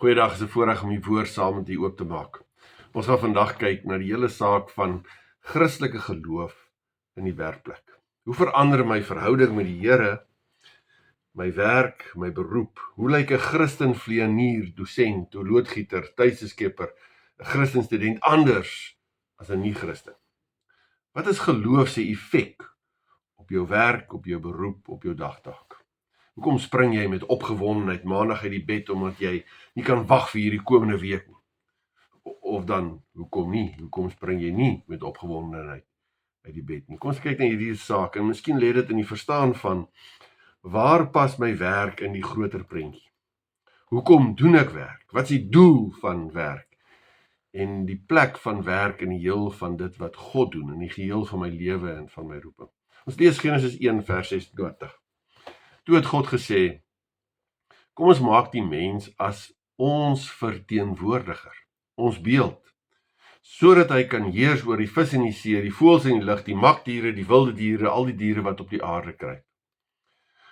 Goeiedag, is 'n voorreg om die woord saam met u oop te maak. Ons gaan vandag kyk na die hele saak van Christelike geloof in die werkplek. Hoe verander my verhouding met die Here, my werk, my beroep? Hoe lyk 'n Christen vleienier, dosent, 'n loodgieter, tuisskepper, 'n Christen student anders as 'n nie-Christen? Wat is geloof se effek op jou werk, op jou beroep, op jou dagtaak? Hoekom spring jy met opgewondenheid maandag uit die bed omdat jy nie kan wag vir hierdie komende week nie? Of dan, hoekom nie? Hoekom spring jy nie met opgewondenheid uit die bed nie? Kom ons kyk na hierdie saak en miskien lê dit in die verstaan van waar pas my werk in die groter prentjie? Hoekom doen ek werk? Wat is die doel van werk? En die plek van werk in die heel van dit wat God doen, in die geheel van my lewe en van my roeping. Ons lees Genesis 1 vers 26. Toe het God gesê, kom ons maak die mens as ons verteenwoordiger, ons beeld, sodat hy kan heers oor die vis in die see, die voëls in die lug, die makdiere, die wilde diere, al die diere wat op die aarde kruip.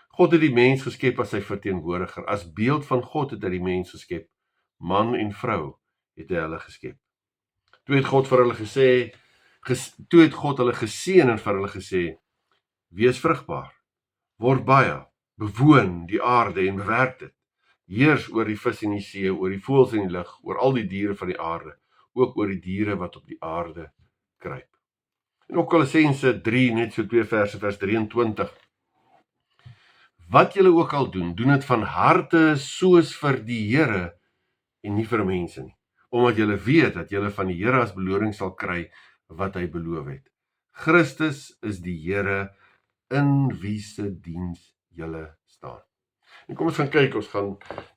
God het die mens geskep as sy verteenwoordiger, as beeld van God het hy die mens geskep, man en vrou het hy hulle geskep. Toe het God hulle geseën en vir hulle gesê, wees vrugbaar, word baie, bewoon die aarde en bewerk dit. Heers oor die vis in die see, oor die voëls in die lug, oor al die diere van die aarde, ook oor die diere wat op die aarde kruip. En ook Kolossense 3, net so 2 verse, vers 23. Wat julle ook al doen, doen dit van harte soos vir die Here en nie vir mense nie. Omdat julle weet dat julle van die Here as beloning sal kry wat hy beloof het. Christus is die Here in wie se diens julle staan. En kom ons gaan kyk, ons gaan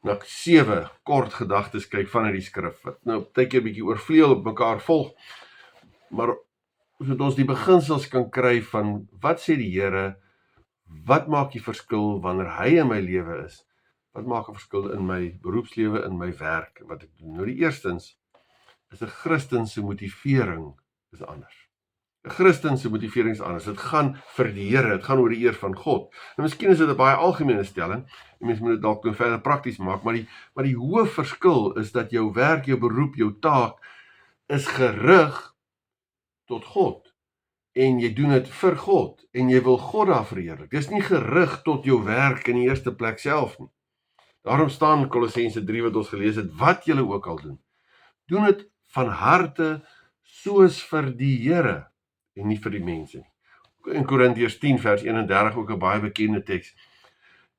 na 7 kort gedagtes kyk vanuit die skrif, wat nou partykeer 'n bietjie oorvleuel op mekaar volg, maar sodat ons die beginsels kan kry van wat sê die Here, wat maak die verskil wanneer hy in my lewe is, wat maak 'n verskil in my beroepslewe, in my werk, wat ek doen. Nou die eerstens is 'n Christen se motivering is anders. 'n Christen se motivering is anders. Dit gaan vir die Here, dit gaan oor die eer van God. En miskien is dit 'n baie algemene stelling, en mens moet dit dalk nou verder prakties maak, maar die hoë verskil is dat jou werk, jou beroep, jou taak is gerig tot God. En jy doen dit vir God, en jy wil God daar verheerlik. Dis nie gerig tot jou werk in die eerste plek self nie. Daarom staan Kolossense 3 wat ons gelees het, wat julle ook al doen, doen dit van harte soos vir die Here, en nie vir die mense nie. In Korintiërs 10 vers 31 ook 'n baie bekende teks.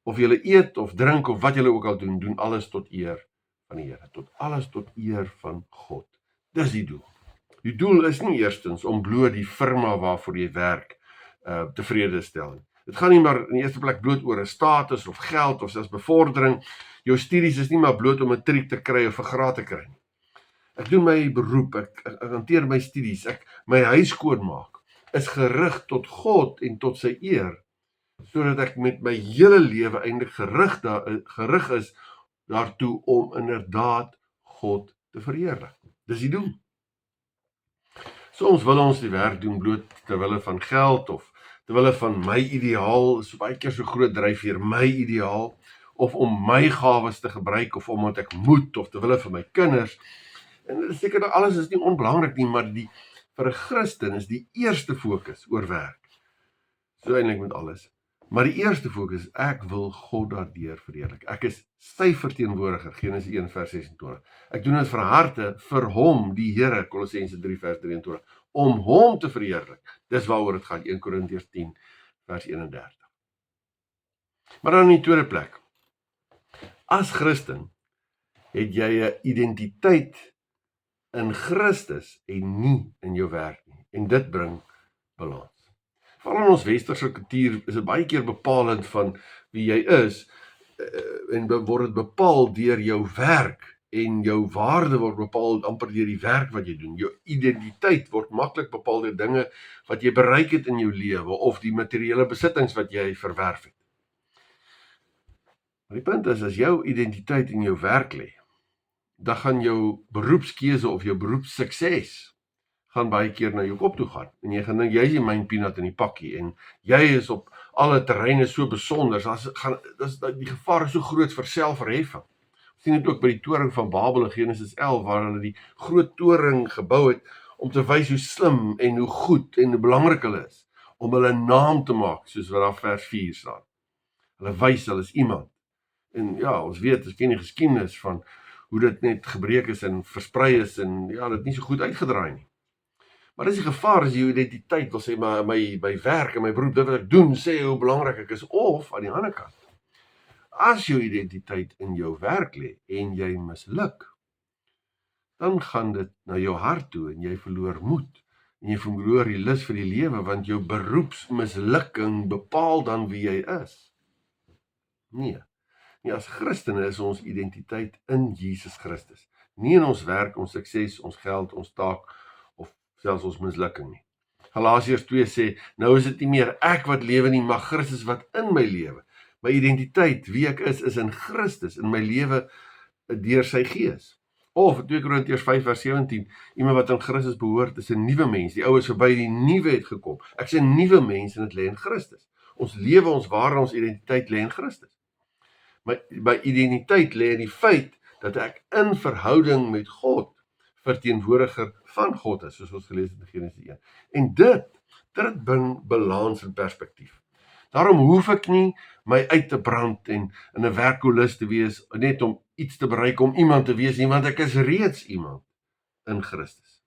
Of julle eet of drink of wat julle ook al doen, doen alles tot eer van die Here, tot alles tot eer van God. Dis die doel. Die doel is nie eerstens om bloot die firma waarvoor jy werk tevrede stel nie. Dit gaan nie maar in die eerste plek bloot oor 'n status of geld of selfs bevordering. Jou studies is nie maar bloot om 'n matriek te kry of 'n graad te kry nie. Ek doen my beroep, ek hanteer my studies, my huis skoonmaak, is gerig tot God en tot sy eer, sodat ek met my hele lewe eintlik gerig is daartoe om inderdaad God te verheerlik. Dis die doel. Soms wil ons die werk doen bloot terwille van geld of terwille van my ideaal, is baie keer so groot dryfveer, my ideaal, of om my gawes te gebruik, of omdat ek moet, of terwille van my kinders. En seker dat alles is nie onbelangrik nie, maar vir 'n Christen is die eerste fokus oor werk. So eintlik met alles. Maar die eerste fokus, ek wil God daardeur verheerlik. Ek is sy verteenwoordiger, Genesis 1 vers 26. Ek doen dit van harte vir hom, die Here, Kolossense 3 vers 23, om hom te verheerlik. Dis waaroor dit gaan, 1 Korintiërs 10 vers 31. Maar dan in die tweede plek, as Christen het jy 'n identiteit in Christus en nie in jou werk nie. En dit bring balans. Veral in ons westerse kultuur is dit baie keer bepalend van wie jy is, en word dit bepaal deur jou werk, en jou waarde word bepaal amper deur die werk wat jy doen. Jou identiteit word maklik bepaal deur dinge wat jy bereik het in jou lewe, of die materiële besittings wat jy verwerf het. Maar die punt is, as jou identiteit in jou werk lê, dan gaan jou beroepskeuse of jou beroepssukses gaan baie keer na jou kop toe gaan. En jy gaan dink, jy is die myn peanut in die pakkie, en jy is op alle terreine so besonder, die gevaar is so groot vir selfverheffing. Sien dit ook by die toring van Babel in Genesis 11, waar hulle die groot toring gebou het, om te wys hoe slim en hoe goed en hoe belangrik hulle is, om hulle naam te maak, soos wat daar vers 4 staan. Hulle wys, hulle is iemand. En ja, ons weet, ons ken die geskiedenis van hoe dit net gebreek is en versprei is, en ja, dit nie so goed uitgedraai nie. Maar dis die gevaar as jou identiteit wil sê, maar my werk en my beroep, dit wat ek doen, sê hoe belangrik ek is, of aan die ander kant, as jou identiteit in jou werk lê en jy misluk, dan gaan dit na jou hart toe en jy verloor moed en jy verloor die lus vir die lewe, want jou beroepsmislukking bepaal dan wie jy is. Nee, as Christene is ons identiteit in Jesus Christus, nie in ons werk, ons sukses, ons geld, ons taak of selfs ons mislukking nie. Galasiërs 2 sê, nou is dit nie meer ek wat lewe nie, maar Christus wat in my lewe. My identiteit, wie ek is in Christus, in my lewe deur sy gees. Of 2 Korintiërs 5 vers 17, iemand wat aan Christus behoort is 'n nuwe mens, die ou is verby, die nuwe het gekom. Ek sê 'n nuwe mens en dit lê in Christus. Ons lewe, ons ware, ons identiteit lê in Christus. My identiteit lê in die feit dat ek in verhouding met God verteenwoordiger van God is, soos ons gelees het in Genesis 1. En dit bring balans en perspektief. Daarom hoef ek nie my uit te brand en in 'n werkholus te wees, net om iets te bereik, om iemand te wees nie, want ek is reeds iemand in Christus.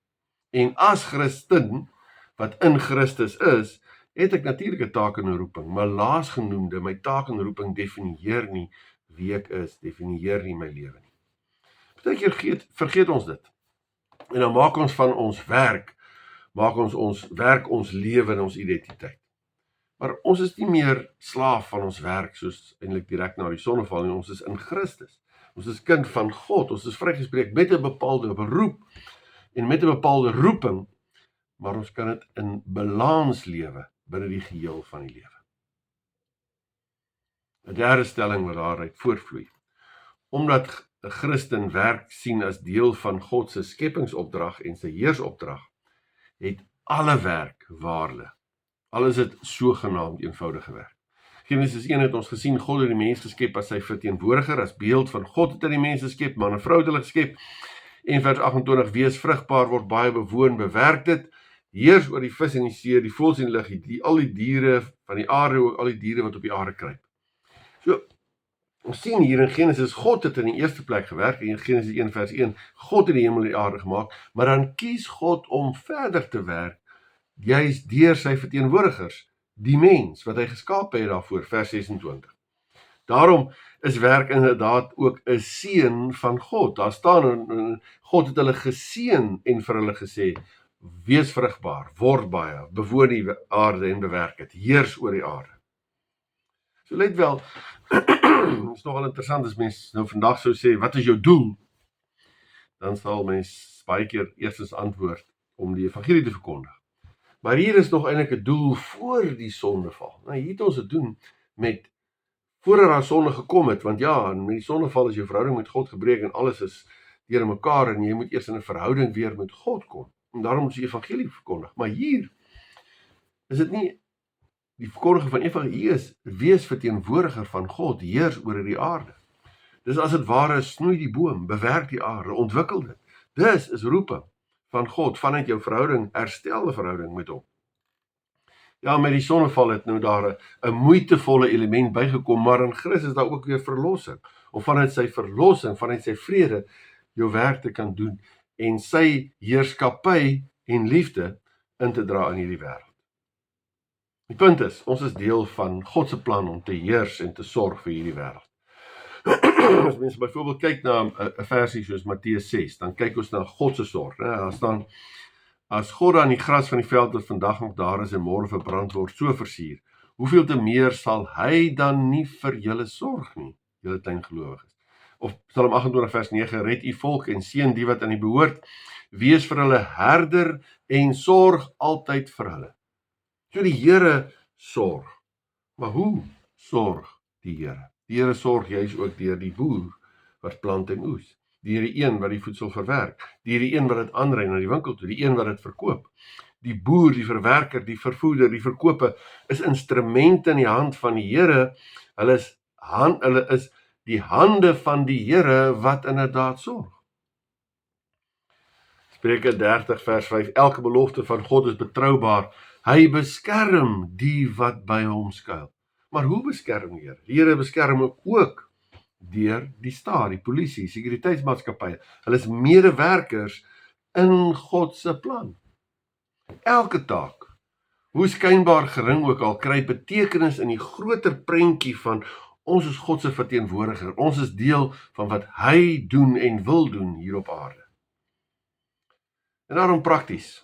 En as Christen, wat in Christus is, het ek natuurlike taak en roeping, maar laasgenoemde, my taak en roeping definieer nie wie ek is, definieer nie my lewe nie. Partykeer vergeet ons dit. En dan maak ons van ons werk, ons lewe en ons identiteit. Maar ons is nie meer slaaf van ons werk, soos eintlik direk na die sonneval nie, ons is in Christus. Ons is kind van God, ons is vrygespreek met 'n bepaalde beroep en met 'n bepaalde roeping, maar ons kan dit in balans lewe binne die geheel van die lewe. 'n derde stelling wat daaruit voortvloei. Omdat 'n Christen werk sien as deel van God se skepingsopdrag en sy heersopdrag, het alle werk waarde. Al is dit sogenaamd eenvoudige werk. Genesis 1 het ons gesien, God het die mens geskep as sy verteenwoordiger, as beeld van God het hy die mens geskep, man en vrou het hulle geskep. En vers 28, wees vrugbaar, word baie bewoon, bewerk dit, heers oor die vis in die see, die voëls in die lug, al die diere van die aarde, ook al die diere wat op die aarde kruip. So, ons sien hier in Genesis, God het in die eerste plek gewerk, in Genesis 1 vers 1, God het die hemel en die aarde gemaak, maar dan kies God om verder te werk, juist deur sy verteenwoordigers, die mens wat hy geskape het daarvoor, vers 26. Daarom is werk inderdaad ook 'n seën van God. Daar staan, God het hulle geseën en vir hulle gesê, wees vrugbaar, word baie, bewoon die aarde en bewerk dit, heers oor die aarde. So let wel, is nogal interessant as mens nou vandag sou sê, wat is jou doel? Dan sal mens baie keer eerstens antwoord om die evangelie te verkondig. Maar hier is nog eintlik 'n doel voor die sondeval. Nou hier het ons te doen met voordat daar sonde gekom het, want ja, met die sondeval is jou verhouding met God gebreek en alles is deur mekaar en jy moet eers in 'n verhouding weer met God kom. En daarom is die evangelie verkondig. Maar hier is dit nie die verkondiging van evangelie, is wees verteenwoordiger van God, heers oor die aarde. Dis as dit ware, snoei die boom, bewerk die aarde, ontwikkel dit. Dis is roeping van God, vanuit jou verhouding, herstelde verhouding met hom. Ja, met die sonneval het nou daar 'n moeitevolle element bygekom, maar in Christus is daar ook weer verlossing, om vanuit sy verlossing, vanuit sy vrede, jou werk te kan doen, en sy heerskappy en liefde in te dra in hierdie wêreld. Die punt is, ons is deel van God se plan om te heers en te sorg vir hierdie wêreld. As mense byvoorbeeld kyk na 'n versie soos Matteus 6, dan kyk ons na God se sorg. Daar staan, as God aan die gras van die veld wat vandag nog daar is en môre verbrand word, so versier, hoeveel te meer sal hy dan nie vir julle sorg nie, julle klein gelowiges. Of Psalm 28 vers 9, red u volk en seën die wat aan u behoort, wees vir hulle herder en sorg altyd vir hulle. So die Here sorg. Maar hoe sorg die Here? Die Here sorg juis ook deur die boer wat plant en oes, deur die een wat die voedsel verwerk, deur die een wat dit aanry na die winkel toe, die een wat dit verkoop. Die boer, die verwerker, die vervoerder, die verkoper is instrumente in die hand van die Here. Hulle is die hande van die Here wat inderdaad sorg. Spreuke 30 vers 5, elke belofte van God is betroubaar, hy beskerm die wat by hom skuil. Maar hoe beskerm die Here? Die Here beskerm ook deur die staat, die polisie, sekuriteitsmaatskappye. Hulle is medewerkers in God se plan. Elke taak, hoe skynbaar gering ook al, kry betekenis in die groter prentjie van ons is God se verteenwoordiger. Ons is deel van wat hy doen en wil doen hier op aarde. En daarom prakties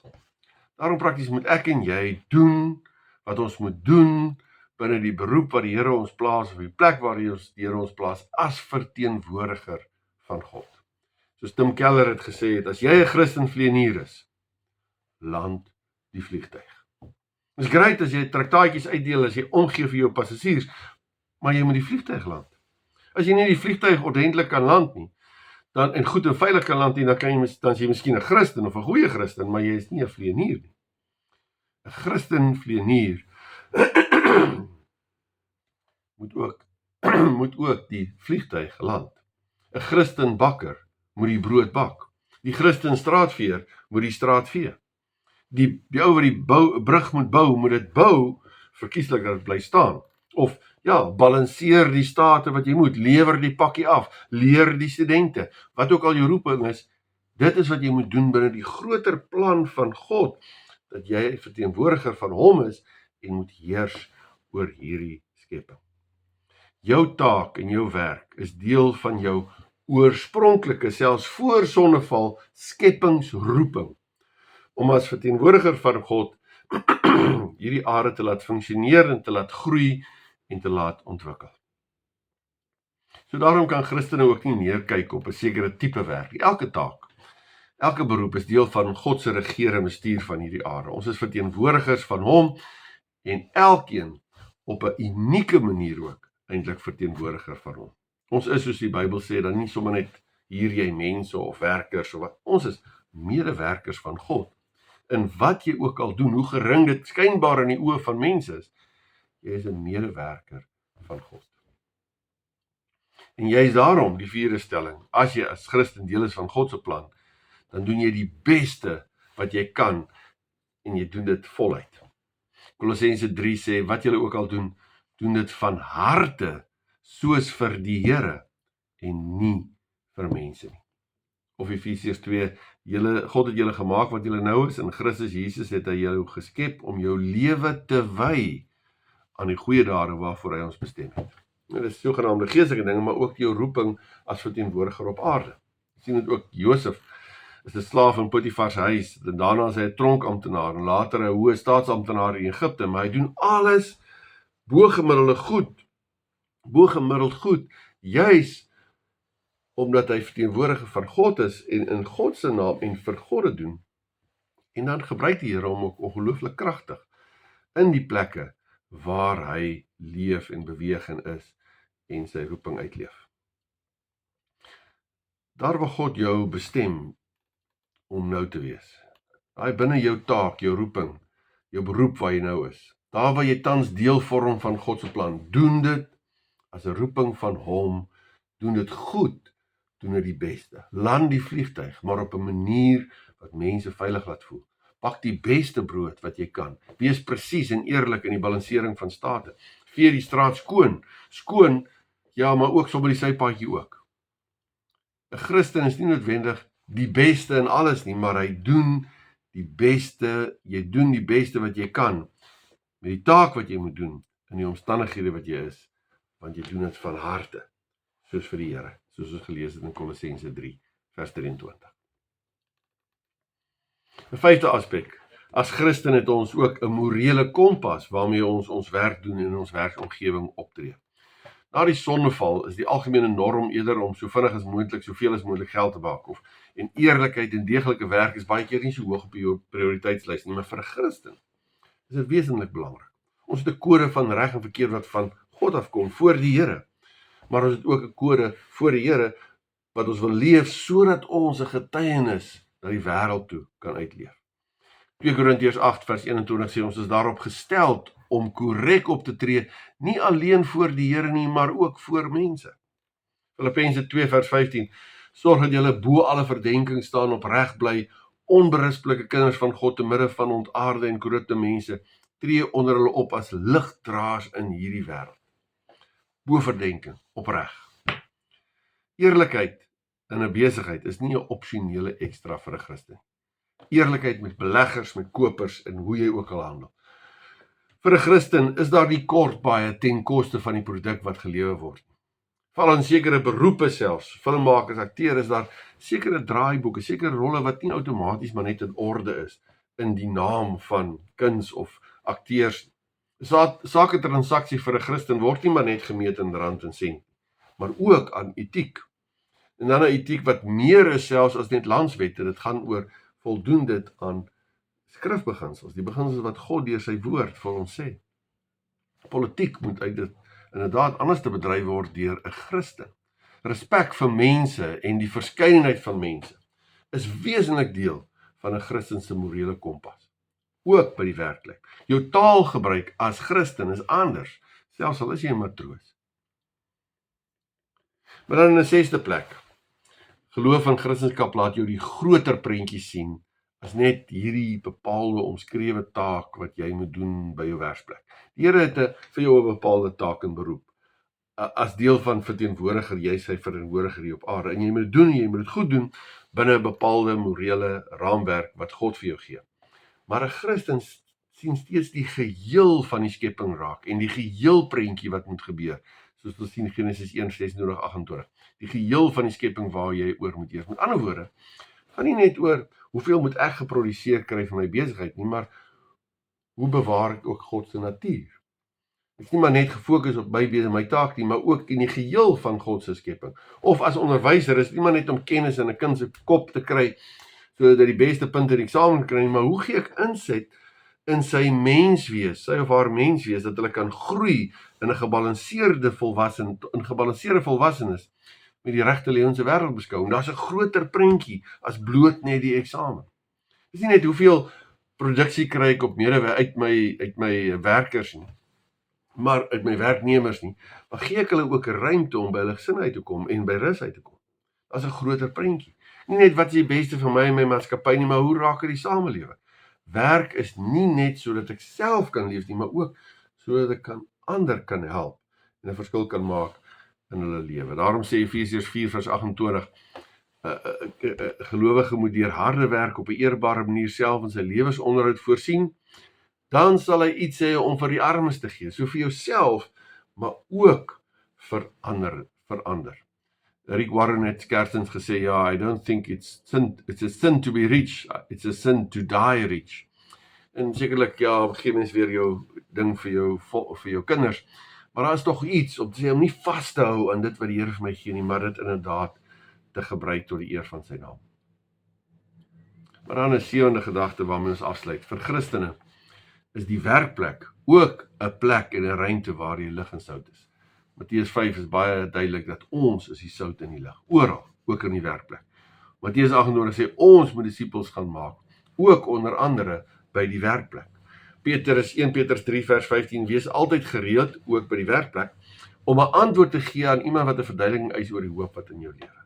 moet ek en jy doen wat ons moet doen binne die beroep wat die Here ons plaas, of die plek waar die Here ons plaas, as verteenwoordiger van God. Soos Tim Keller het gesê, as jy 'n Christen vlieënier is, land die vliegtuig. Dit is great as jy traktaatjies uitdeel, as jy omgee vir jou passasiers, maar jy moet die vliegtuig land. As jy nie die vliegtuig ordentlik kan land nie, en goed en veilig kan land nie, dan is jy miskien 'n Christen of 'n goeie Christen, maar jy is nie 'n vlieënier nie. 'n Christen vlieënier moet ook die vliegtuig land. 'n Christen bakker moet die brood bak. Die Christen straatveer moet die straat vee. Die ou wat die brug moet dit bou, verkieslik dat dit bly staan. Of balanseer die state wat jy moet, lewer die pakkie af, leer die studente, wat ook al jou roeping is, dit is wat jy moet doen binne die groter plan van God, dat jy verteenwoordiger van hom is, en moet heers oor hierdie skepping. Jou taak en jou werk is deel van jou oorspronklike, selfs voor sondeval, skepingsroeping, om as verteenwoordiger van God hierdie aarde te laat funksioneer en te laat groei en te laat ontwikkel. So daarom kan Christene ook nie neerkyk op 'n sekere tipe werk. Elke taak, elke beroep is deel van God se regering en bestuur van hierdie aarde. Ons is verteenwoordigers van hom en elkeen op 'n unieke manier ook eintlik verteenwoordiger van hom. Ons is, soos die Bybel sê, dan nie sommer net hier jy mense of werkers of wat. Ons is medewerkers van God. In wat jy ook al doen, hoe gering dit skynbaar in die oë van mense is, jy is 'n medewerker van God. En jy is daarom die vierde stelling, as jy as Christen deel is van God se plan, dan doen jy die beste wat jy kan en jy doen dit voluit. Kolossense 3 sê, wat julle ook al doen, doen dit van harte, soos vir die Here en nie vir mense nie. Of Efesiërs 2, God het julle gemaak wat julle nou is, in Christus Jesus het hy jou geskep om jou lewe te wy aan die goeie dade waarvoor hy ons bestem het. Dit is sogenaamde geestelike dinge, maar ook jou roeping as verteenwoordiger op aarde. Jy sien dit ook, Josef is 'n slaaf in Potifar se huis, en daarna is hy 'n tronkamptenaar, en later 'n hoë staatsamptenaar in Egipte, maar hy doen alles bogemiddeld goed, juis omdat hy verteenwoordiger van God is, en in God se naam en vir God dit doen, en dan gebruik die Here hom ook ongelooflik kragtig, in die plekke waar hy leef en beweeg en is, en sy roeping uitleef. Daar waar God jou bestem om nou te wees, daai binne jou taak, jou roeping, jou beroep waar jy nou is, daar waar jy tans deel vorm van God se plan, doen dit as 'n roeping van hom, doen dit goed, doen dit die beste. Land die vliegtuig, maar op 'n manier wat mense veilig laat voel. Bak die beste brood wat jy kan. Wees presies en eerlik in die balansering van state. Vee die straat skoon, ja, maar ook sommer die sypaadjie ook. 'n Christen is nie noodwendig die beste in alles nie, maar hy doen die beste, jy doen die beste wat jy kan, met die taak wat jy moet doen, in die omstandighede wat jy is, want jy doen dit van harte, soos vir die Here, soos ons gelees het in Kolossense 3, vers 23. 'n vyfde aspek, as Christen het ons ook 'n morele kompas, waarmee ons werk doen en in ons werksomgewing optree. Na die sondeval is die algemene norm eerder om so vinnig as moontlik, soveel as moontlik geld te maak, en eerlikheid en deeglike werk is baie keer nie so hoog op jou prioriteitslys nie, maar vir 'n Christen is dit wesentlik belangrik. Ons het 'n kode van reg en verkeerd wat van God afkom, voor die Here, maar ons het ook 'n kode voor die Here, wat ons wil leef, sodat ons 'n getuienis na die wêreld toe kan uitleef. 2 Korintiërs 8 vers 21 sê, ons is daarop gesteld om korrek op te tree, nie alleen voor die Here nie, maar ook voor mense. Filippense 2 vers 15, sorg dat julle bo alle verdenking staan, opreg bly, onberispelike kinders van God te midde van ontaarde en korrupte mense, tree onder hulle op as ligdraers in hierdie wêreld. Bo verdenking, opreg. Eerlikheid in 'n besigheid is nie 'n opsionele ekstra vir 'n Christen. Eerlikheid met beleggers, met kopers en hoe jy ook al handel. Vir 'n Christen is daar nie kort baie ten koste van die produk wat gelewer word. Val in sekere beroepe selfs, filmmakers, akteurs, is daar sekere draaiboeke, sekere rolle wat nie outomaties maar net in orde is in die naam van kuns of akteurs. Sake transaksie vir 'n Christen word nie maar net gemeet in rand en sent, maar ook aan etiek. En dan 'n etiek wat meer is selfs as net landswette. Dit gaan oor voldoen dit aan skrifbeginsels, die beginsels wat God deur sy woord vir ons sê. Politiek moet uit dit inderdaad anders te bedryf word deur 'n Christen. Respek vir mense en die verskeidenheid van mense is wesentlik deel van 'n Christen se morele kompas. Ook by die werkplek. Jou taalgebruik as Christen is anders, selfs al is jy 'n matroos. Maar dan in 'n 6de plek, geloof in Christendom laat jou die groter prentjie sien as net hierdie bepaalde omskrewe taak wat jy moet doen by jou werksplek. Die Here het vir jou 'n bepaalde taak en beroep. As deel van verteenwoordiger, jy sy verteenwoordiger hier op aarde. En jy moet doen, jy moet dit goed doen binne 'n bepaalde morele raamwerk wat God vir jou gee. Maar 'n Christen sien steeds die geheel van die skepping raak en die geheel prentjie wat moet gebeur. Soos ons sien in Genesis 1:26-28. Die geheel van die skepping waar jy oor moet heers. Met ander woorde, gaan nie net oor hoeveel moet ek geproduseer kry vir my besigheid nie, maar hoe bewaar ek ook God se natuur? Ek is nie maar net gefokus op my taak nie, maar ook in die geheel van God se skepping. Of as onderwyser is nie maar net om kennis in 'n kind se kop te kry, sodat die beste punte in die eksamen kry, maar hoe gee ek inset in sy menswees, sy of haar menswees, dat hulle kan groei in 'n gebalanseerde volwassenes met die regte lewens wêreld beskou. En daar's 'n groter prentjie as bloot net die eksamen. Dis nie net hoeveel produksie kry ek op uit my werkers nie, maar uit my werknemers nie, maar gee ek hulle ook 'n ruimte om by hulle gesin uit te kom en by rus uit te kom. Daar's 'n groter prentjie. Nie net wat is die beste vir my en my maatskappy nie, maar hoe raak dit die samelewing? Werk is nie net sodat ek self kan leef nie, maar ook sodat ek ander kan help en 'n verskil kan maak in hulle lewe. Daarom sê Efesiërs 4:28, gelowige moet deur harde werk op 'n eerbare manier self in sy lewensonderhoud voorsien, dan sal hy iets hê om vir die armes te gee, so vir jouself, maar ook vir ander. Rick Warren het skersens gesê, ja, I don't think it's a sin to be rich, it's a sin to die rich. En sekerlik, ja, gee mens weer jou ding vir jou kinders, maar daar is tog iets om te sê, om nie vas te hou aan dit wat die Here vir my gee nie, maar dit inderdaad te gebruik tot die eer van sy naam. Maar dan 'n 7de gedagte waarmee ons afsluit. Vir Christene is die werkplek ook 'n plek en 'n ruimte waar die lig en sout is. Matteus 5 is baie duidelik dat ons is die sout en die lig, oral, ook in die werkplek. Matteus 28 sê ons moet disippels gaan maak, ook onder andere by die werkplek. 1 Petrus 3 vers 15, wees altyd gereed, ook by die werkplek, om 'n antwoord te gee aan iemand wat 'n verduideliking eis oor die hoop wat in jou lewe.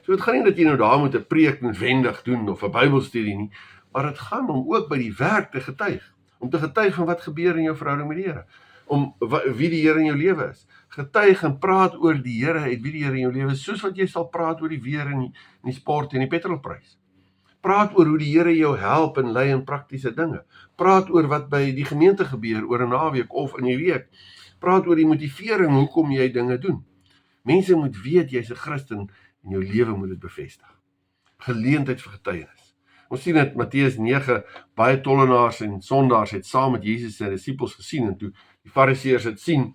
So dit gaan nie dat jy nou daar moet 'n preek noodwendig doen of 'n Bybelstudie nie, maar dit gaan om ook by die werk te getuig, om te getuig van wat gebeur in jou verhouding met die Here, om wie die Here in jou lewe is. Getuig en praat oor die Here, uit wie die Here in jou lewe is, soos wat jy sal praat oor die weer en die sport en die petrolprys. Praat oor hoe die Here jou help en lei in praktiese dinge. Praat oor wat by die gemeente gebeur oor 'n naweek of in die week. Praat oor die motivering hoekom jy dinge doen. Mense moet weet jy's 'n Christen en jou lewe moet dit bevestig. Geleentheid vir getuienis. Ons sien dit Matteus 9, baie tollenaars en sondaars het saam met Jesus se disippels gesien, en toe die fariseërs dit sien,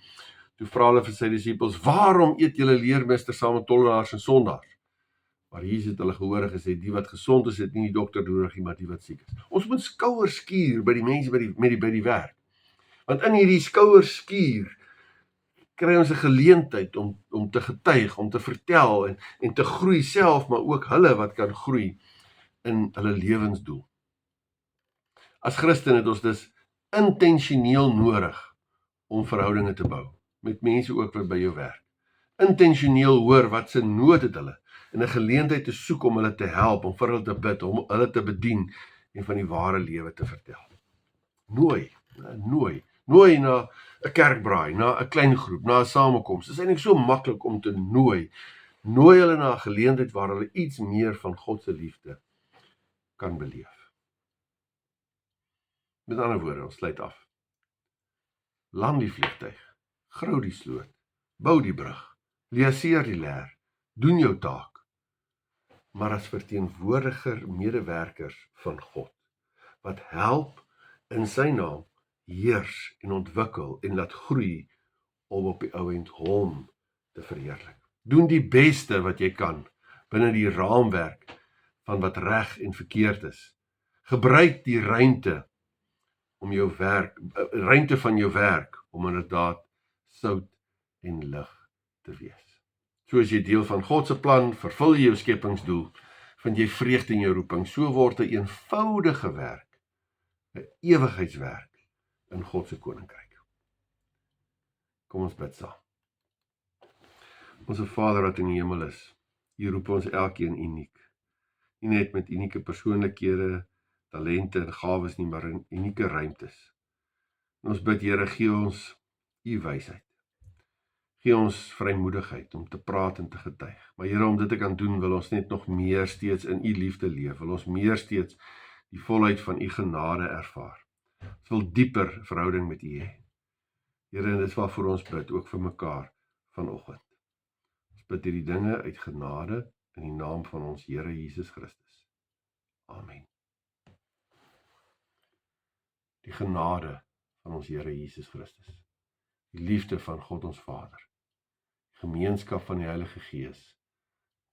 toe vra hulle vir sy disippels, waarom eet julle leermeester saam met tollenaars en sondaars? Maar Jesus het hulle gehoor en gesê, die wat gesond is, het nie die dokter nodig nie, maar die wat siek is. Ons moet skouers skuur by die mense by die werk. Want in hierdie skouers skuur kry ons 'n geleentheid om te getuig, om te vertel en te groei self, maar ook hulle wat kan groei in hulle lewensdoel. As Christen het ons dus intentioneel nodig om verhoudinge te bou, met mense ook wat by jou werk. intentioneel hoor wat se nood het hulle, en 'n geleentheid te soek om hulle te help, om vir hulle te bid, om hulle te bedien, en van die ware lewe te vertel. Nooi na 'n kerkbraai, na 'n klein groep, na 'n samekoms. Dit is eintlik so maklik om te nooi. Nooi hulle na 'n geleentheid waar hulle iets meer van God se liefde kan beleef. Met ander woorde, ons sluit af. Land die vliegtuig, grou die sloot, bou die brug, leaseer die leer, doen jou taak, maar as verteenwoordiger medewerkers van God, wat help in sy naam heers en ontwikkel en laat groei om op die ou end hom te verheerlik. Doen die beste wat jy kan binne die raamwerk van wat reg en verkeerd is. Gebruik die ruimte van jou werk om inderdaad sout en lig te wees. So as jy deel van God se plan, vervul jy jou skepingsdoel, vind jy vreugde in jou roeping. So word 'n eenvoudige werk 'n ewigheidswerk in God se koninkryk. Kom ons bid saam. Onse Vader wat in die hemel is, U roep ons elkeen uniek. Nie net met unieke persoonlikhede, talente en gawes nie, maar in unieke ruimtes. En ons bid, Here, gee ons U wysheid. Gee ons vrymoedigheid om te praat en te getuig. Maar Here, om dit te kan doen, wil ons net nog meer steeds in U liefde leef. Wil ons meer steeds die volheid van U genade ervaar. Ons wil dieper verhouding met U hê. Here, en dit is waarvoor ons bid, ook vir mekaar vanoggend. Ons bid hierdie dinge uit genade in die naam van ons Here Jesus Christus. Amen. Die genade van ons Here Jesus Christus, die liefde van God ons Vader, die gemeenskap van die Heilige Gees,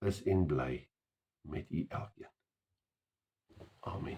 is en bly met U elkeen. Amen.